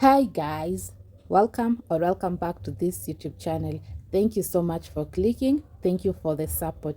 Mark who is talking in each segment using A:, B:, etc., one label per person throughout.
A: Hi guys, welcome back to this YouTube channel. Thank you so much for clicking. Thank you for the support.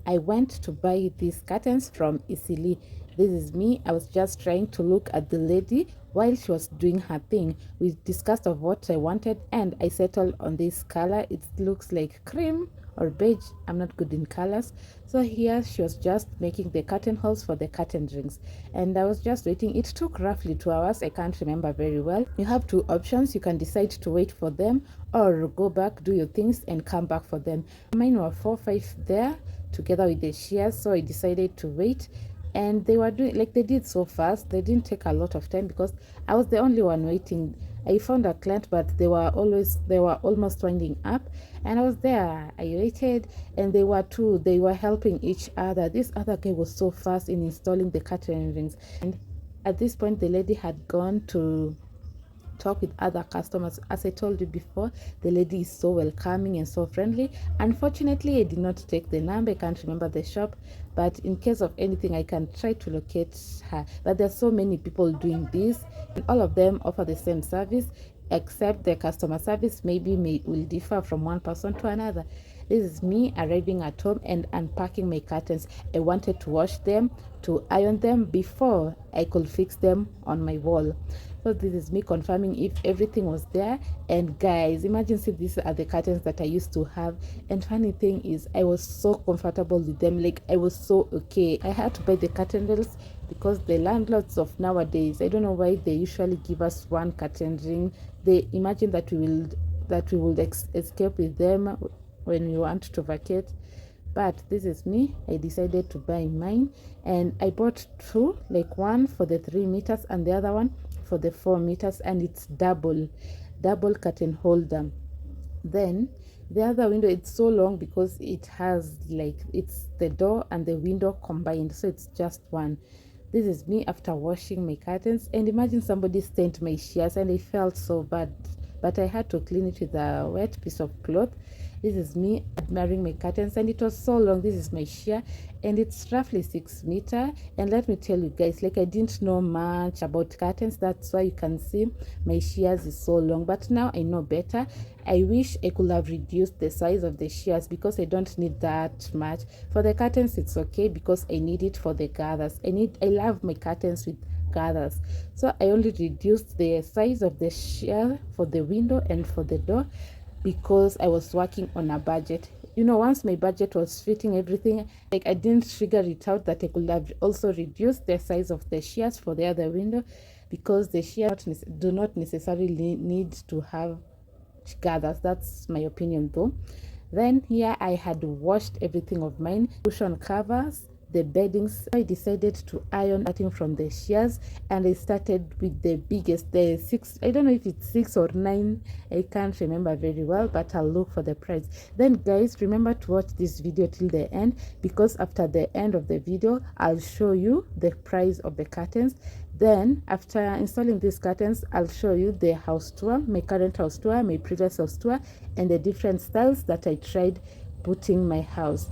A: I went to buy these curtains from Eastleigh. This is me. I was just trying to look at the lady while she was doing her thing. We discussed of what I wanted and I settled on this color. It looks like cream or beige. I'm not good in colors. So here she was just making the curtain holes for the curtain rings, and I was just waiting. It took roughly 2 hours. I can't remember very well. You have two options. You can decide to wait for them or go back, do your things and come back for them. Mine were 4-5 there together with the shears, so I decided to wait. And they were doing, like, they did so fast. They didn't take a lot of time because I was the only one waiting. I found a client, but they were almost winding up, and I was there. I waited, and they were helping each other. This other guy was so fast in installing the curtain rings, and at this point the lady had gone to talk with other customers. As I told you before, the lady is so welcoming and so friendly. Unfortunately, I did not take the number. I can't remember the shop, but in case of anything I can try to locate her. But there's so many people doing this, and all of them offer the same service, except the customer service will differ from one person to another. This is me arriving at home and unpacking my curtains. I wanted to wash them, to iron them before I could fix them on my wall. So this is me confirming if everything was there. And guys, imagine, see, these are the curtains that I used to have, and funny thing is I was so comfortable with them. Like, I was so okay. I had to buy the curtain rails because the landlords of nowadays, I don't know why they usually give us one curtain ring. They imagine that we will escape with them when we want to vacate. But this is me. I decided to buy mine, and I bought two, like one for the 3 meters and the other one for the 4 meters, and it's double curtain holder. Then the other window, it's so long because it has, like, it's the door and the window combined, so it's just one. This is me after washing my curtains, and imagine somebody stained my shears, and I felt so bad, but I had to clean it with a wet piece of cloth. This is me admiring my curtains, and it was so long. This is my shear, and it's roughly 6 meters. And let me tell you guys, like, I didn't know much about curtains. That's why you can see my shears is so long, but now I know better. I wish I could have reduced the size of the shears because I don't need that much. For the curtains, it's okay because I need it for the gathers. I love my curtains with gathers, so I only reduced the size of the shear for the window and for the door because I was working on a budget. Once my budget was fitting everything, like, I didn't figure it out that I could have also reduced the size of the shears for the other window, because the shears do not necessarily need to have gathers. That's my opinion though. Then here I had washed everything of mine, cushion covers, the beddings. I decided to iron, starting from the shears, and I started with the biggest, the 6. I don't know if it's 6 or 9. I can't remember very well, but I'll look for the price. Then guys, remember to watch this video till the end, because after the end of the video I'll show you the price of the curtains. Then after installing these curtains, I'll show you the house tour, my current house tour, my previous house tour, and the different styles that I tried putting my house.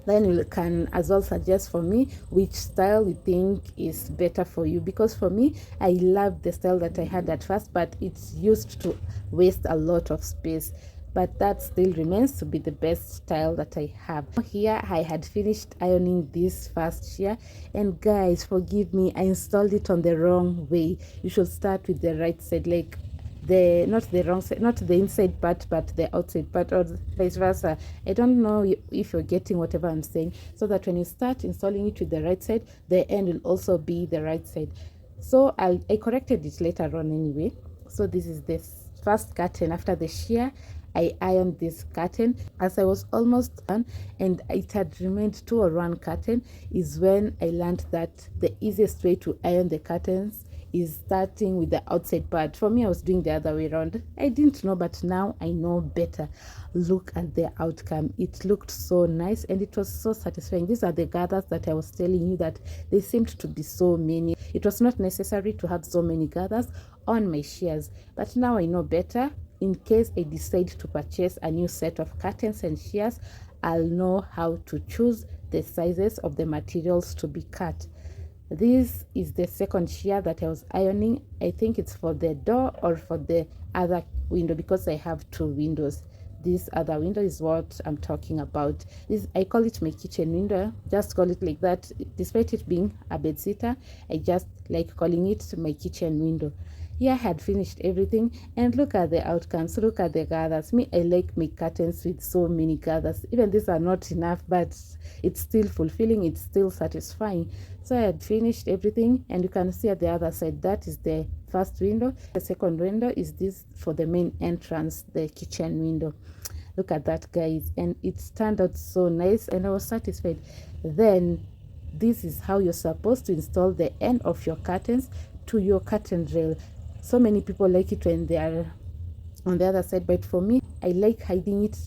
A: Then you can as well suggest for me which style you think is better for you, because for me, I love the style that I had at first, but it's used to waste a lot of space. But that still remains to be the best style that I have. Here I had finished ironing this first shear, and guys, forgive me, I installed it on the wrong way. You should start with the right side, like not the wrong side, not the inside part but the outside part, or vice versa. I don't know if you're getting whatever I'm saying, so that when you start installing it with the right side, the end will also be the right side. So I corrected it later on anyway. So this is the first curtain. After the shear, I ironed this curtain. As I was almost done and it had remained 2 or 1 curtain, is when I learned that the easiest way to iron the curtains is starting with the outside part. For me, I was doing the other way around. I didn't know, but now I know better. Look at the outcome. It looked so nice and it was so satisfying. These are the gathers that I was telling you that they seemed to be so many. It was not necessary to have so many gathers on my shears, but now I know better. In case I decide to purchase a new set of curtains and shears, I'll know how to choose the sizes of the materials to be cut. This is the second shear that I was ironing. I think it's for the door or for the other window, because I have two windows. This other window is what I'm talking about. This, I call it my kitchen window, just call it like that. Despite it being a bed sitter, I just like calling it my kitchen window. Here I had finished everything, and look at the outcomes. Look at the gathers. Me, I like my curtains with so many gathers. Even these are not enough, but it's still fulfilling, it's still satisfying. So I had finished everything, and you can see at the other side, that is the first window. The second window is this for the main entrance, the kitchen window. Look at that, guys, and it turned out so nice, and I was satisfied. Then this is how you're supposed to install the end of your curtains to your curtain rail. So many people like it when they are on the other side, but for me, I like hiding it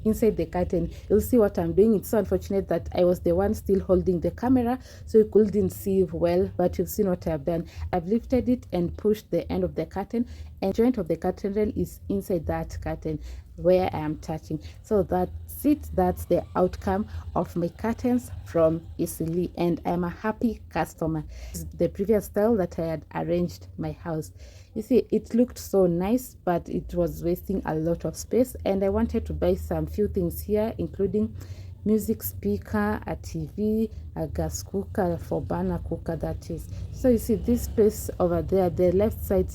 A: inside the curtain. You'll see what I'm doing. It's so unfortunate that I was the one still holding the camera, so you couldn't see well, but you've seen what I've done. I've lifted it and pushed the end of the curtain, and the joint of the curtain rail is inside that curtain where I am touching. So that's it. That's the outcome of my curtains from Eastleigh, and I'm a happy customer. This is the previous style that I had arranged my house. You see, it looked so nice, but it was wasting a lot of space, and I wanted to buy some few things here, including music speaker, a TV, a gas cooker, for burner cooker, that is. So you see, this place over there, the left side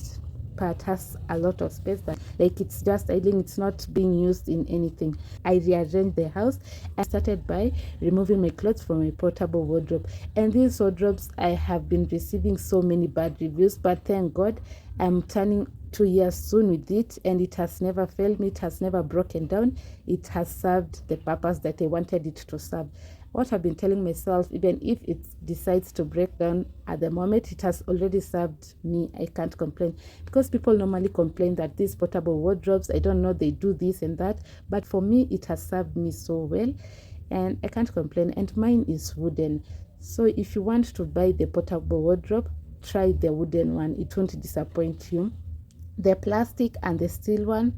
A: part has a lot of space that like it's just idling, it's not being used in anything. I rearranged the house and started by removing my clothes from my portable wardrobe, and these wardrobes, I have been receiving so many bad reviews, but thank God I'm turning 2 years soon with it, and it has never failed me, it has never broken down, it has served the purpose that I wanted it to serve. What I've been telling myself, even if it decides to break down at the moment, it has already served me. I can't complain, because people normally complain that these portable wardrobes, I don't know, they do this and that, but for me, it has served me so well, and I can't complain. And mine is wooden, so if you want to buy the portable wardrobe, try the wooden one. It won't disappoint you. The plastic and the steel one,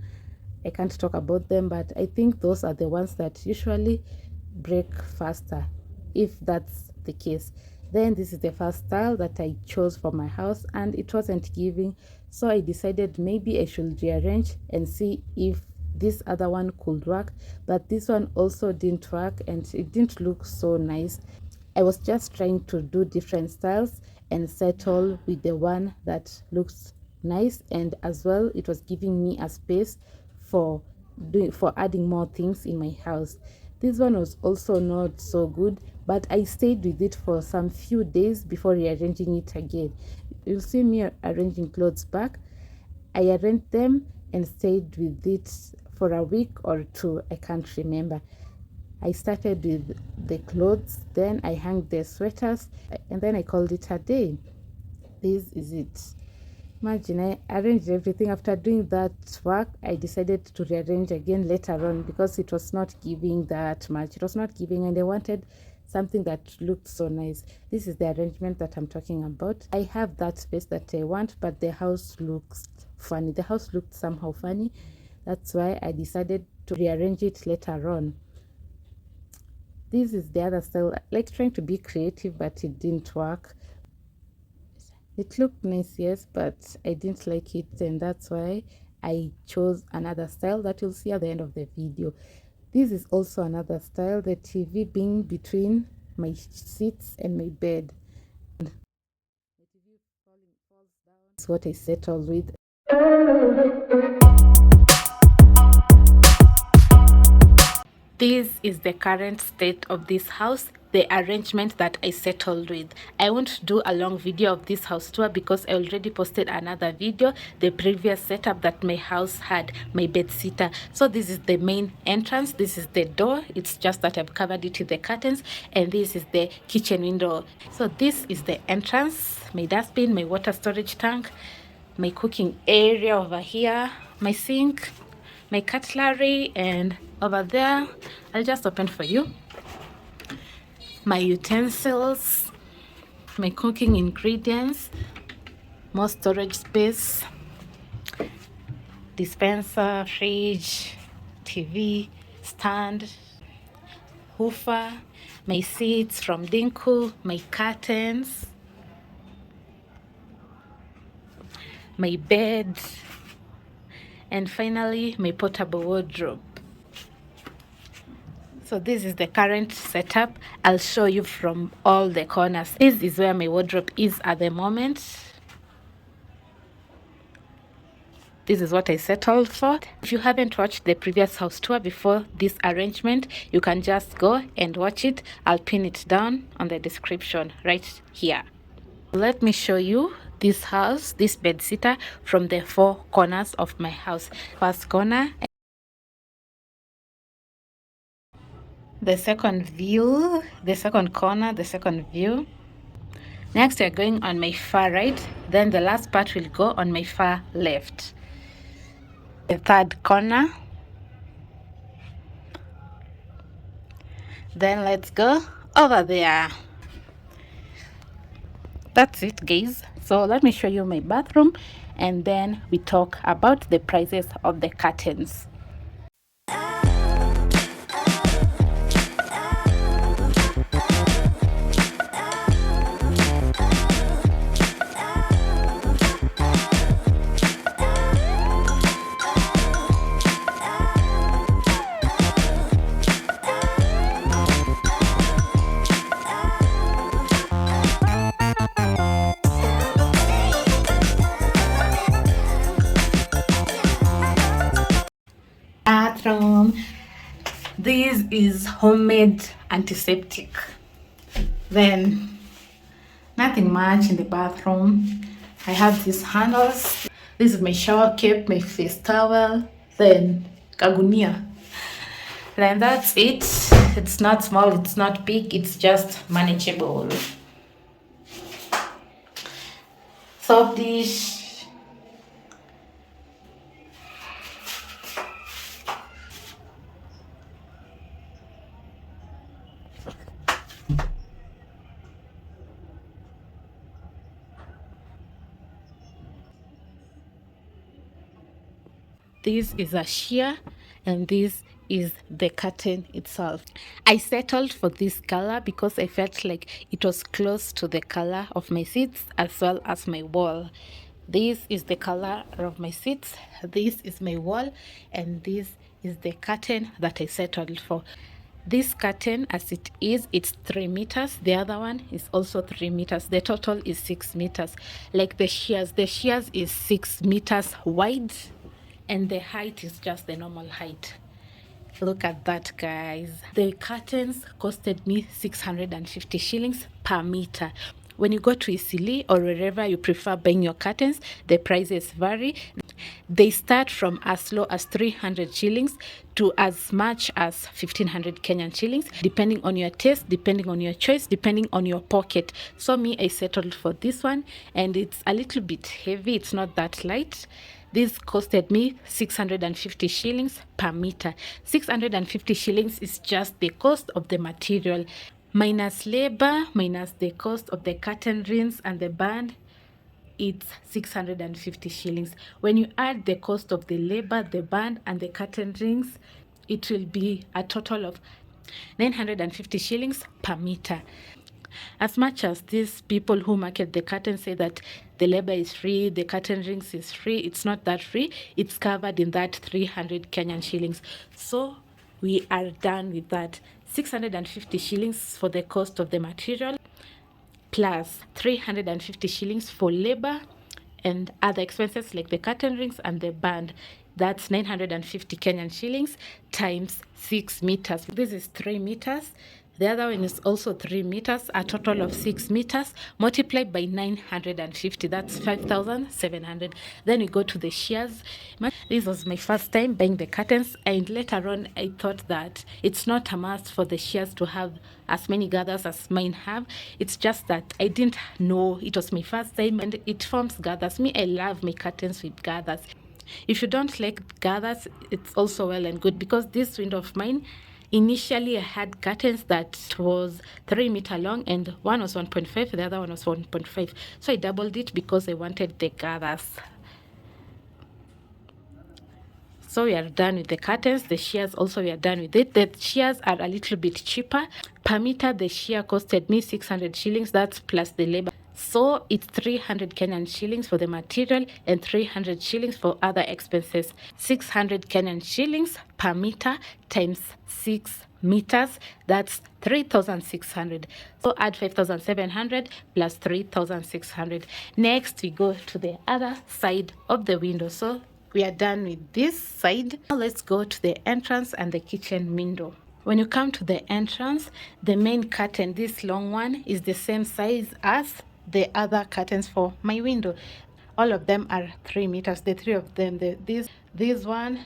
A: I can't talk about them, but I think those are the ones that usually break faster, if that's the case. Then this is the first style that I chose for my house, and it wasn't giving, so I decided maybe I should rearrange and see if this other one could work, but this one also didn't work, and it didn't look so nice. I was just trying to do different styles and settle with the one that looks nice, and as well it was giving me a space for adding more things in my house. This one was also not so good, but I stayed with it for some few days before rearranging it again. You'll see me arranging clothes back. I arranged them and stayed with it for a week or two, I can't remember. I started with the clothes, then I hung the sweaters, and then I called it a day. This is it. Imagine, I arranged everything. After doing that work, I decided to rearrange again later on, because it was not giving that much. It was not giving, and I wanted something that looked so nice. This is the arrangement that I'm talking about. I have that space that I want, but the house looks funny. The house looked somehow funny. That's why I decided to rearrange it later on. This is the other style, like trying to be creative, but it didn't work. It looked nice, yes, but I didn't like it, and that's why I chose another style that you'll see at the end of the video. This is also another style, the TV being between my seats and my bed. The TV falls down. That's what I settled with. This is the current state of this house, the arrangement that I settled with. I won't do a long video of this house tour because I already posted another video, the previous setup that my house had, my bed sitter. So this is the main entrance, this is the door, it's just that I've covered it with the curtains, and this is the kitchen window. So this is the entrance, my dustbin, my water storage tank, my cooking area over here, my sink, my cutlery, and over there, I'll just open for you, my utensils, my cooking ingredients, more storage space, dispenser, fridge, TV, stand, hoofer, my seats from Dinku, my curtains, my bed, and finally my portable wardrobe. So this is the current setup. I'll show you from all the corners. This is where my wardrobe is at the moment. This is what I settled for. If you haven't watched the previous house tour before this arrangement, you can just go and watch it. I'll pin it down on the description right here. Let me show you this house, this bedsitter, from the four corners of my house. First corner, the second view, the second corner, the second view. Next, we're going on my far right. Then the last part will go on my far left. The third corner. Then let's go over there. That's it, guys. So let me show you my bathroom, and then we talk about the prices of the curtains. Bathroom. This is homemade antiseptic. Then nothing much in the bathroom. I have these handles. This is my shower cape, my face towel, then kagunia. Then that's it. It's not small, it's not big, it's just manageable. Soap dish. This is a sheer, and this is the curtain itself. I settled for this color because I felt like it was close to the color of my seats as well as my wall. This is the color of my seats, this is my wall, and this is the curtain that I settled for. This curtain, as it is, it's 3 meters. The other one is also 3 meters. The total is 6 meters. Like the shears is 6 meters wide, and the height is just the normal height. Look at that, guys. The curtains costed me 650 shillings per meter. When you go to Eastleigh or wherever you prefer buying your curtains, the prices vary. They start from as low as 300 shillings to as much as 1500 Kenyan shillings, depending on your taste, depending on your choice, depending on your pocket. So me, I settled for this one, and it's a little bit heavy. It's not that light. This costed me 650 shillings per meter. 650 shillings is just the cost of the material, minus labor, minus the cost of the curtain rings and the band. It's 650 shillings. When you add the cost of the labor, the band, and the curtain rings, it will be a total of 950 shillings per meter. As much as these people who market the curtains say that the labor is free, the curtain rings is free, it's not that free. It's covered in that 300 Kenyan shillings. So we are done with that. 650 shillings for the cost of the material, plus 350 shillings for labor and other expenses like the curtain rings and the band. That's 950 Kenyan shillings times 6 meters. This is 3 meters. The other one is also 3 meters, a total of 6 meters, multiplied by 950. That's 5,700. Then we go to the shears. This was my first time buying the curtains, and later on I thought that it's not a must for the shears to have as many gathers as mine have. It's just that I didn't know. It was my first time, and it forms gathers. Me, I love my curtains with gathers. If you don't like gathers, it's also well and good, because this window of mine, initially I had curtains that was 3 meter long, and one was 1.5, the other one was 1.5. So I doubled it because I wanted the gathers. So we are done with the curtains. The shears also, we are done with it. The shears are a little bit cheaper. Per meter, the shear costed me 600 shillings. That's plus the labor. So it's 300 Kenyan shillings for the material and 300 shillings for other expenses. 600 Kenyan shillings per meter times 6 meters, that's 3,600. So add 5,700 plus 3,600. Next we go to the other side of the window. So we are done with this side. Now let's go to the entrance and the kitchen window. When you come to the entrance, the main curtain, this long one, is the same size as the other curtains for my window. All of them are 3 meters. The three of them, this one,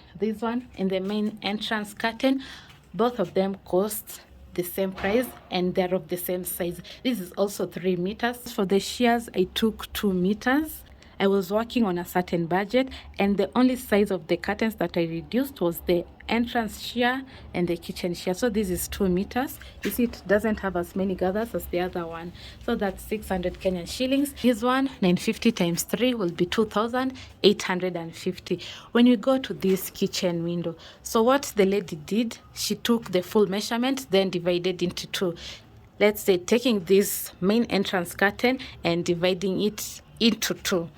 A: and the main entrance curtain, both of them cost the same price and they're of the same size. This is also 3 meters. For the shears, I took 2 meters. I was working on a certain budget, and the only size of the curtains that I reduced was the entrance shear and the kitchen shear. So this is 2 meters. You see, it doesn't have as many gathers as the other one. So that's 600 Kenyan shillings. This one, 950 times 3 will be 2,850. When you go to this kitchen window, so what the lady did, she took the full measurement, then divided into 2. Let's say taking this main entrance curtain and dividing it into 2.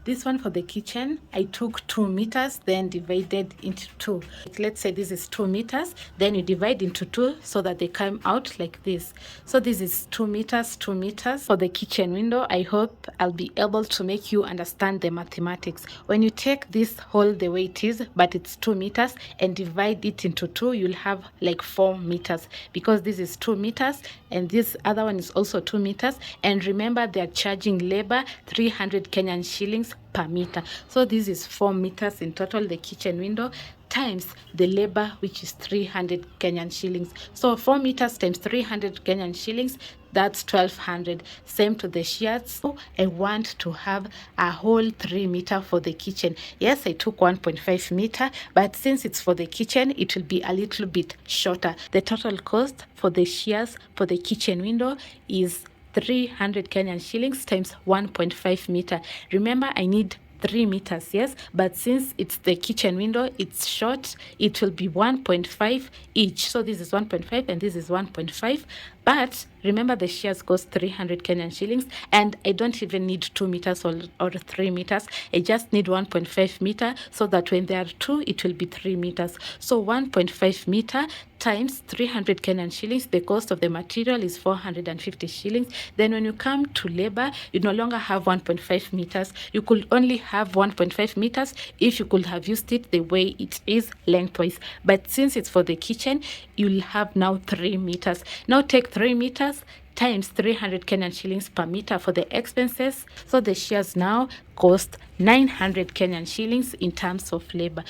A: This one for the kitchen, I took 2 meters, then divided into 2. Let's say this is 2 meters, then you divide into 2 so that they come out like this. So this is 2 meters, 2 meters. For the kitchen window, I hope I'll be able to make you understand the mathematics. When you take this hole the way it is, but it's 2 meters, and divide it into 2, you'll have like 4 meters, because this is 2 meters and this other one is also 2 meters. And remember, they're charging labor 300 Kenyan shillings per meter. So this is 4 meters in total, the kitchen window, times the labor, which is 300 Kenyan shillings. So 4 meters times 300 Kenyan shillings, that's 1,200. Same to the shears. So I want to have a whole 3 meter for the kitchen. Yes, I took 1.5 meter, but since it's for the kitchen, it will be a little bit shorter. The total cost for the shears for the kitchen window is 300 Kenyan shillings times 1.5 meter. Remember, I need 3 meters, yes, but since it's the kitchen window, it's short, it will be 1.5 each. So this is 1.5 and this is 1.5. But remember, the shears cost 300 Kenyan shillings, and I don't even need 2 meters or 3 meters. I just need 1.5 meter, so that when there are 2, it will be 3 meters. So 1.5 meter times 300 Kenyan shillings, the cost of the material is 450 shillings. Then when you come to labor, you no longer have 1.5 meters. You could only have 1.5 meters if you could have used it the way it is lengthwise. But since it's for the kitchen, you'll have now 3 meters. Now take 3 meters times 300 Kenyan shillings per meter for the expenses. So the shears now cost 900 Kenyan shillings in terms of labor.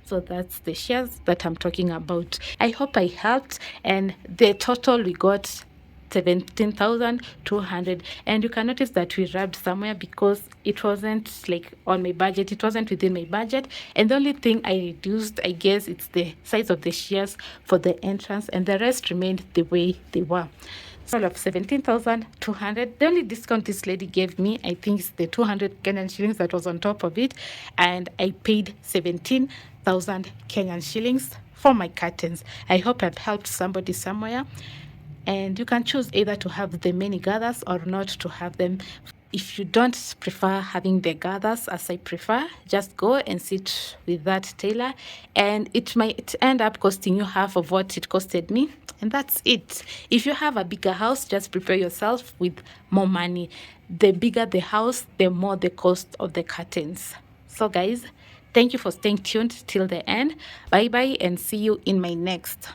A: So that's the shears that I'm talking about. I hope I helped, and the total we got 17,200. And you can notice that we rubbed somewhere because it wasn't like on my budget. It wasn't within my budget. And the only thing I reduced, I guess, it's the size of the shears for the entrance, and the rest remained the way they were. All of 17,200. The only discount this lady gave me, I think, is the 200 Kenyan shillings that was on top of it, and I paid 17,000 Kenyan shillings for my curtains. I hope I've helped somebody somewhere, and you can choose either to have the many gathers or not to have them. If you don't prefer having the gathers as I prefer, just go and sit with that tailor, and it might end up costing you half of what it costed me. And that's it. If you have a bigger house, just prepare yourself with more money. The bigger the house, the more the cost of the curtains. So guys, thank you for staying tuned till the end. Bye bye, and see you in my next